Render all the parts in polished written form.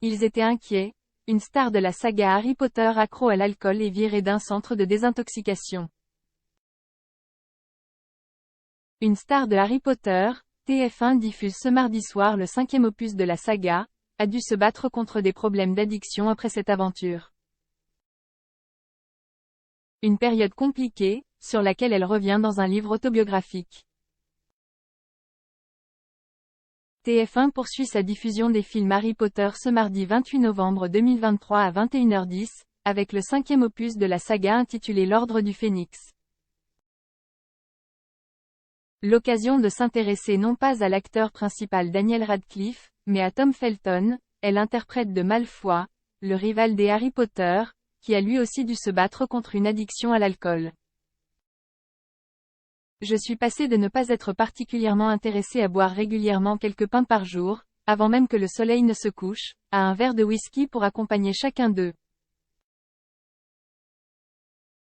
Ils étaient inquiets, une star de la saga Harry Potter accro à l'alcool est virée d'un centre de désintoxication. Une star de Harry Potter, TF1 diffuse ce mardi soir le 5e opus de la saga, a dû se battre contre des problèmes d'addiction après cette aventure. Une période compliquée, sur laquelle elle revient dans un livre autobiographique. TF1 poursuit sa diffusion des films Harry Potter ce mardi 28 novembre 2023 à 21h10, avec le 5e opus de la saga intitulé L'Ordre du Phénix. L'occasion de s'intéresser non pas à l'acteur principal Daniel Radcliffe, mais à Tom Felton, l'interprète de Malfoy, le rival des Harry Potter, qui a lui aussi dû se battre contre une addiction à l'alcool. Je suis passé de ne pas être particulièrement intéressé à boire régulièrement quelques pintes par jour, avant même que le soleil ne se couche, à un verre de whisky pour accompagner chacun d'eux.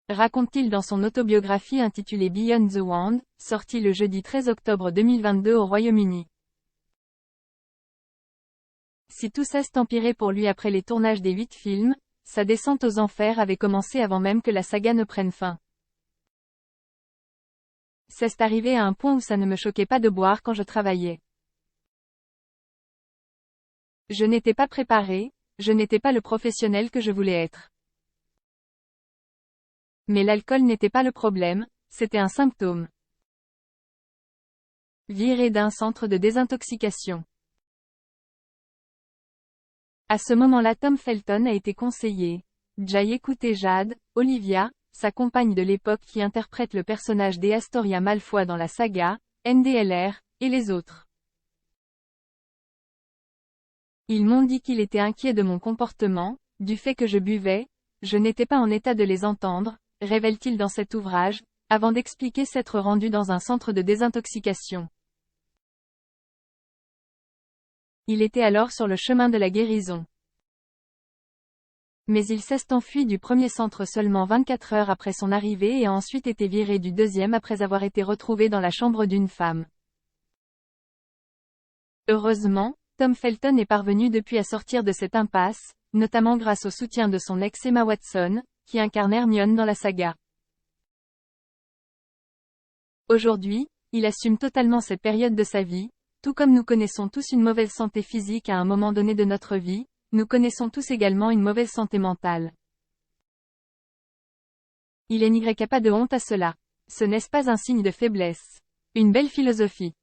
Raconte-t-il dans son autobiographie intitulée Beyond the Wand, sortie le jeudi 13 octobre 2022 au Royaume-Uni. Si tout cesse empirer pour lui après les tournages des 8 films, sa descente aux enfers avait commencé avant même que la saga ne prenne fin. C'est arrivé à un point où ça ne me choquait pas de boire quand je travaillais. Je n'étais pas préparé, je n'étais pas le professionnel que je voulais être. Mais l'alcool n'était pas le problème, c'était un symptôme. Viré d'un centre de désintoxication. À ce moment-là Tom Felton a été conseillé. Jay écoutait Jade, Olivia, sa compagne de l'époque qui interprète le personnage d'Astoria Malfoy dans la saga, NDLR, et les autres. Ils m'ont dit qu'il était inquiet de mon comportement, du fait que je buvais, je n'étais pas en état de les entendre, révèle-t-il dans cet ouvrage, avant d'expliquer s'être rendu dans un centre de désintoxication. Il était alors sur le chemin de la guérison. Mais il s'est enfui du premier centre seulement 24 heures après son arrivée et a ensuite été viré du deuxième après avoir été retrouvé dans la chambre d'une femme. Heureusement, Tom Felton est parvenu depuis à sortir de cette impasse, notamment grâce au soutien de son ex Emma Watson, qui incarne Hermione dans la saga. Aujourd'hui, il assume totalement cette période de sa vie, tout comme nous connaissons tous une mauvaise santé physique à un moment donné de notre vie, nous connaissons tous également une mauvaise santé mentale. Il n'y a pas de honte à cela. Ce n'est pas un signe de faiblesse. Une belle philosophie.